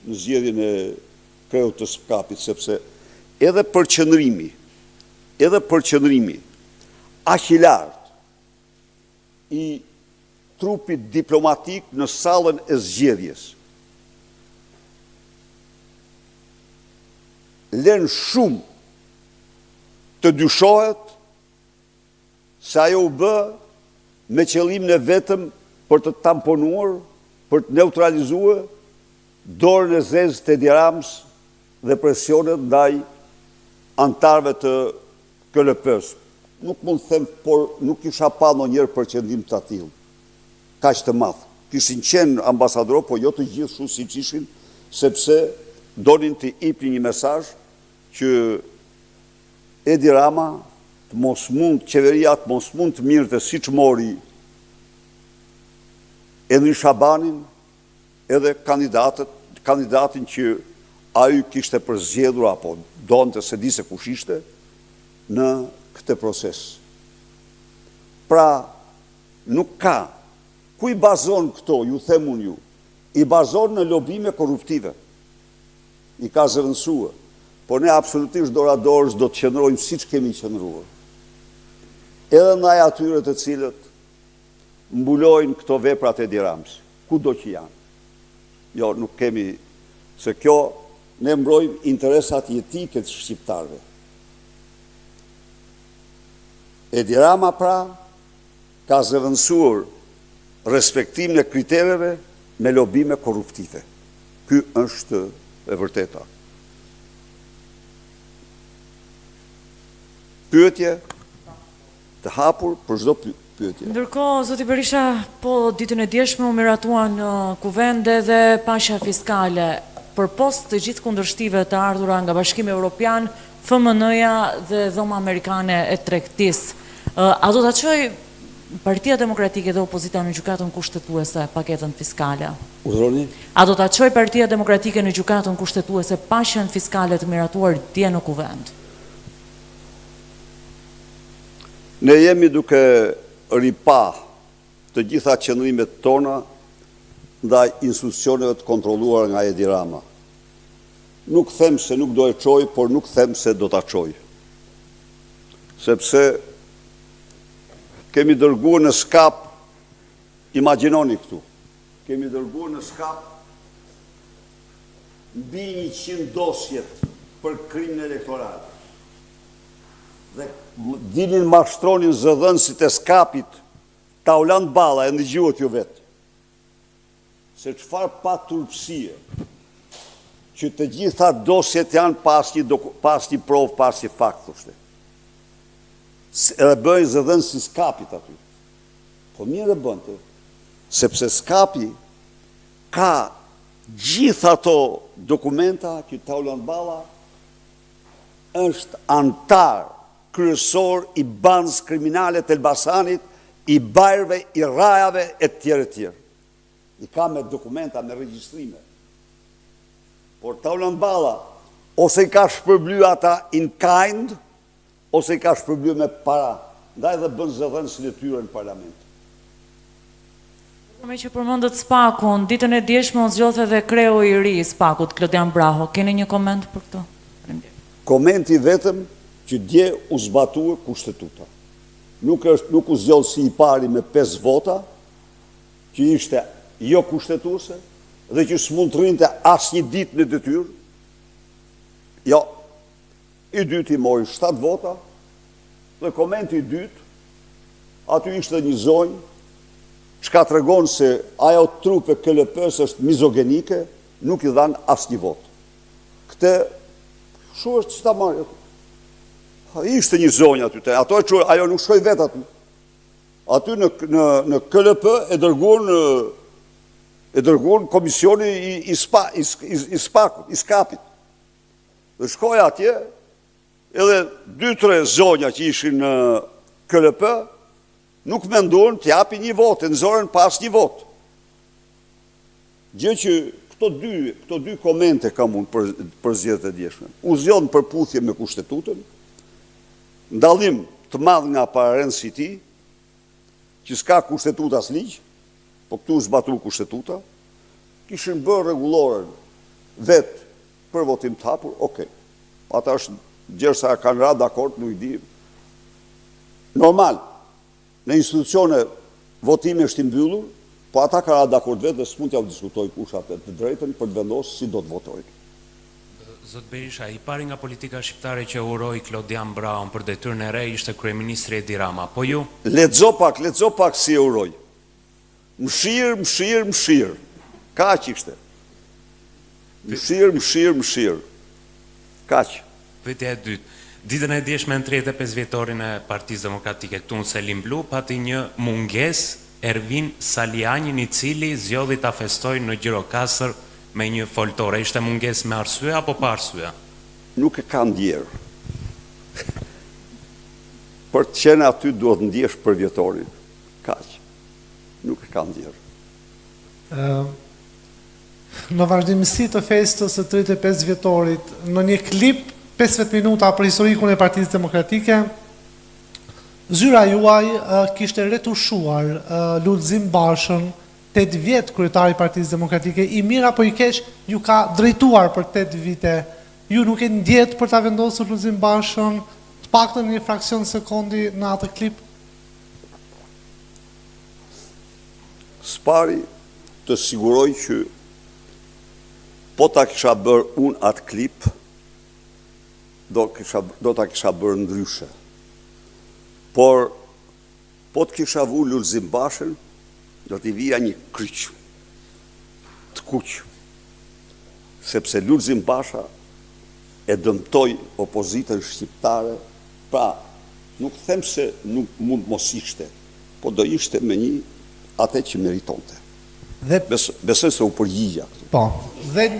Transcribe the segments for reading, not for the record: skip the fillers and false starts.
në zgjedhjen e kreut të SPKAP-it, sepse edhe përqendrimi aq i lartë i trupit diplomatik në sallën e zgjedhjes lën shumë të dyshohet se ajo u bë me qëllimin e vetëm për të tamponuar, për të neutralizuar dorën e zezë të Edi Ramës dhe presionet ndaj antarëve të KLP-s. Nuk mund të them, por nuk kisha pa ndonjëherë përqendrim të tillë, kaq të madh. Kishin qenë ambasadorë, po jo të gjithë shu siç ishin, sepse donin të jepnin një mesazh që Edi Rama qeveria të mos mund të mirëte siç mori Edrin Shabanin edhe kandidatin që ai kishte përzgjedhur apo donte se di se kush ishte në këtë proces. Pra, nuk ka. Ku i bazon këto, ju them unë ju? I bazon në lobime korruptive. I ka zëvendësuar. Po ne absolutisht doradorës do të qëndrojmë siç kemi qëndruar. Edhe ndaj atyre të cilët mbulojnë këto veprat e Edi Ramës, kudo që janë. Jo, nuk kemi, se kjo ne mbrojmë interesat jetike të shqiptarëve. Edi Rama pra ka zëvendësuar respektimin e kritereve me lobime korruptive. Ky është e vërteta. Pyetje të hapur për çdo pyetje. Ndërkohë, zoti Berisha, po ditën e djeshme u miratuan në kuvend edhe paqja fiskale për post të gjithë kundërshtive të ardhura nga Bashkimi Evropian, FMN-ja dhe Dhoma Amerikane e Tregtisë. A do ta çojë Partia Demokratike dhe opozita në gjykatën kushtetuese paketën fiskale? Udhëroni? A do ta çojë Partia Demokratike në gjykatën kushtetuese paqen fiskale të miratuar dje në kuvend? Ne jemi duke ripa të gjitha qëndrimet tona ndaj institucioneve të kontrolluar nga Edi Rama. Nuk them se nuk do e çoj, por nuk them se do ta çoj. Sepse kemi dërguar në skap, imagjinoni këtu, kemi dërguar në skap mbi 100 dosjet për krimin elektoral. Dhe dinin mashtronin zëdhënësit e skapit Tauland Balla, e ndëgjuat ju vetë, se çfarë paturpsie që të gjitha dosjet janë pas një provë, pas një fakt, thoshte. Edhe bëjnë zëdhënës si skapit aty. Po mirë e bënte, sepse skapi ka gjitha ato dokumenta që Tauland Balla është antar kryesor i bandës kriminale të Elbasanit, i bajrëve, i rajave, e tjerë. I ka me dokumenta, me regjistrime. Por Tauland Balla, ose i ka shpërbly ata in kind, ose i ka shpërbly me para, ndaj dhe bën zëdhënësin e tyre në parlament. Me që përmendët SPAK-un, ditën e djeshme u zgjodhe dhe kreu i ri i SPAK-ut, Klodian Braho. Keni një koment për këto? Komenti vetëm që dje u zbatua kushtetuta. Nuk u zgjodh si i pari me 5 vota, që ishte jo kushtetuese, dhe që s'mund të rrinte as një ditë në detyrë. Jo, i dyti mori 7 vota, dhe komenti i dytë, aty ishte një zonjë, çka tregon se ajo trupe KLP-s është mizogenike, nuk i dhan as një votë. Këtë, shu është që ta marrë. Ishte një zonjë aty, ajo nuk shkoj vetë aty. Aty në KLP e dërguar komisioni i skapit. Dhe shkoj atje, edhe 2-3 zonja që ishin në KLP, nuk menduan të japi një votë, e nëzorën pas një votë. Gjë që këto dy komente kam unë për zgjedhjet e djeshme. U zgjodh në përputhje me kushtetutën, ndallim të madh nga Pararen City, që s'ka kushtetut as ligj, po këtu zbatur kushtetuta, kishin bërë rregulloren vetë për votim të hapur, okej. Ata është gjersa kanë ra dakord, nuk i di. Normal, në institucione votimi është i mbyllur, po ata kanë ra dakord vetë dhe s'mund t'ja diskutoj kush atë të drejtën për të vendosur si do të votojnë. Zot Berisha, i pari nga politika shqiptare që uroi Klodian Braun për detyrën e re ishte kryeministri Edi Rama. Po ju? Lexo pak si e uroj. Mshirë. Kaq ishte. Mshirë. Kaq. Pyetja e dytë. Ditën e djeshme në 35 vjetorin e Partisë Demokratike këtu në Selim Blu pati një mungesë Ervin Salianjin, i cili zgjodhi ta festojë në Gjirokastër me një foltore. Ishte mungesë me arsye apo pa arsye? Nuk e ka ndjerë. Për të qenë aty duhet ndjesh për vjetorin. Kaq. Nuk e ka ndjerë. Në vazhdimësi të festës së 35 vjetorit, në një klip 15 minuta për historikun e Partisë Demokratike, zyra juaj kishte retushuar Lulzim Bashën, 8 vjet kryetari i Partisë Demokratike, i mirë apo i keq, ju ka drejtuar për 8 vite. Ju nuk e ndjet për ta vendosur Lulzim Bashën, të paktën një fraksion sekundi në atë klip? Spari të siguroj që po ta kisha bërë unë atë klip, do ta kisha bërë ndryshe. Por, po të kisha vu Lulzim Bashën, do t'i vija një kryq, të kuq, sepse Lulzim Basha e dëmtoi opozitën shqiptare, pra, nuk them se nuk mund mos ishte, po do ishte me një atë që meritonte. Besoj se u përgjigja këtu. Po, dhe...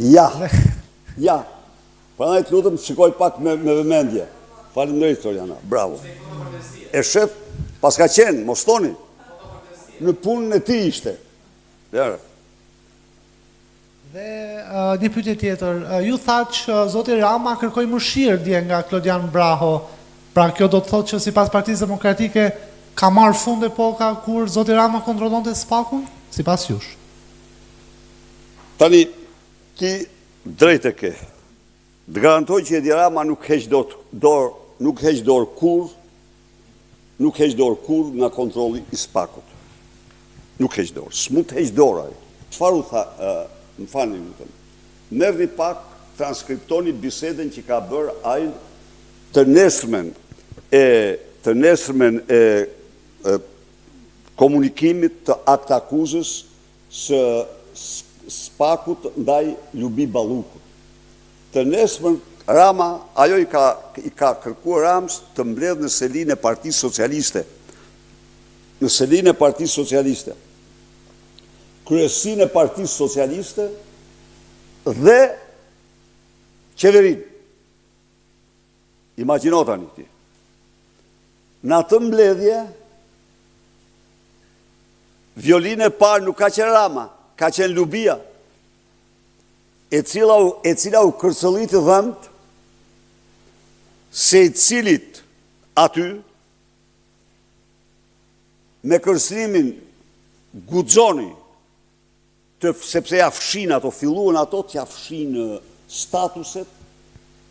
Ja, pra na i të lutëm shikoj pak me vëmendje. Faleminderit Toriana, bravo. E shef, pas ka qenë, mos thoni, në punën e ti ishte. Dhe një pyetje tjetër, ju thatë që zoti Rama kërkoi mëshirë dje nga Klodian Braho, pra kjo do të thotë që sipas Partisë Demokratike ka marrë fund epoka kur zoti Rama kontrollonte SPAK-un, sipas jush? Tani, ti drejt e ke. Të garantoj që Edi Rama nuk heq dorë kur nga kontrolli i SPAK-ut. Nuk heq dorë. S'mund të heq dorë ai. Çfarë u tha, më falni lutem. Merrni pak, transkriptoni bisedën që ka bërë ai të nesërmen e komunikimit të aktakuzës së SPAK-ut ndaj Lubi Ballukut. Të nesërmen Rama, ajo i ka kërkuar Ramës të mbledh në selinë e Partisë Socialiste. Në selinë e Partisë Socialiste. Kryesinë e Partisë Socialiste dhe qeverinë. Imagjino tani ti. Në atë mbledhje, violinë e parë nuk ka qenë Rama, ka qenë Lubia, e cila u kërcëllit i dhëmt, se i cilit aty, me kërcënimin guxoni, sepse ja fshin ato, filluan ato të ja fshin statuset,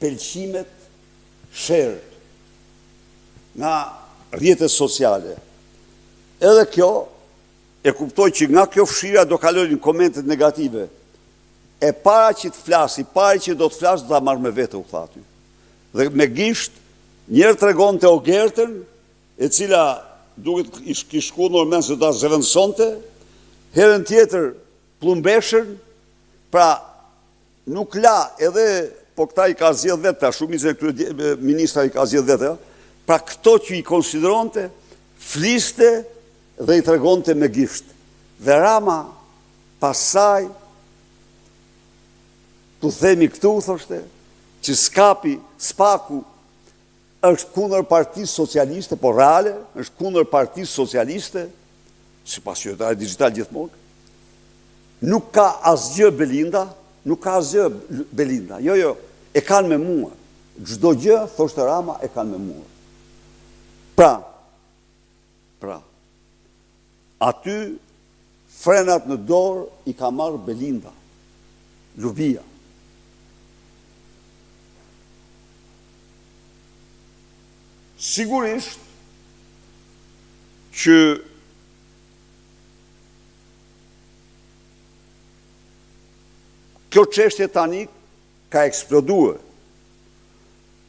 pëlqimet, sherët, nga rrjetet sociale. Edhe kjo, e kuptoj që nga kjo fshira do kalojnë komentet negative. E para që të flasi, pari që do të flasë, do ta marrë me vete u tha aty. Dhe me gisht, njerë të regon të Ogertën, e cila duket i shku nërmen se ta zëvendësonte, herën tjetër Plumbeshën, pra nuk la edhe, po këta i ka zjedh vetë, shumicën e ministra i ka zjedh vetë, pra këto që i konsideronte, fliste dhe i tregonte me gisht. Dhe Rama, pasaj, të themi këtu, thoshte, që SPAK-u është kundër Partisë Socialiste, po reale, është kundër Partisë Socialiste, si pas qytetari digital gjithmonë, nuk ka asgjë Belinda, jo, e kanë me mua. Çdo gjë, thoshte Rama, e kanë me mua. Pra, aty frenat në dorë i ka marrë Belinda, Lubia. Sigurisht që kjo çështje tani ka eksploduar,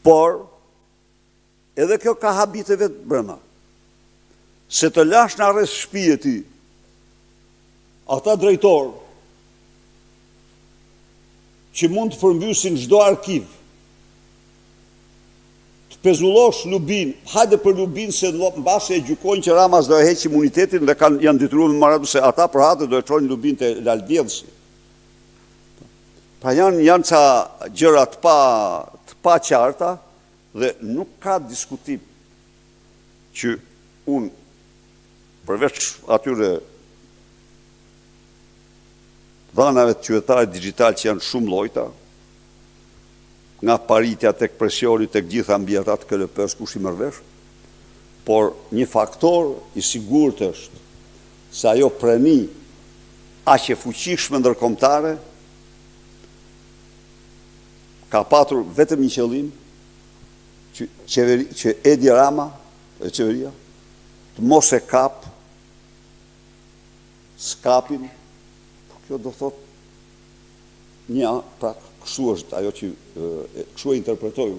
por edhe kjo ka habite vetë brëma. Se të lash në arrest shtëpi e ti, ata drejtor që mund të përmbysin çdo arkiv, të pezullosh Lubin, hajde për Lubin se në base e gjykojnë që Rama s'do e heq imunitetin dhe janë detyruar me marrë se ata për hatë do e çojnë Lubin te Lalvjedhsi. Pra janë ca gjëra të pa qarta dhe nuk ka diskutim që unë përveç atyre dhanave të qytetarit digital që janë shumë llojta, nga paritja tek presioni tek gjitha mbi ata të KLP-s kush i merr vesh, por një faktor i sigurt është se ajo prani aq e fuqishme ndërkombëtare ka patur vetëm një qëllim, që Edi Rama e qeveria të mos e kap skapin, kjo do thot pra kështu është ajo që kështu e interpretoj.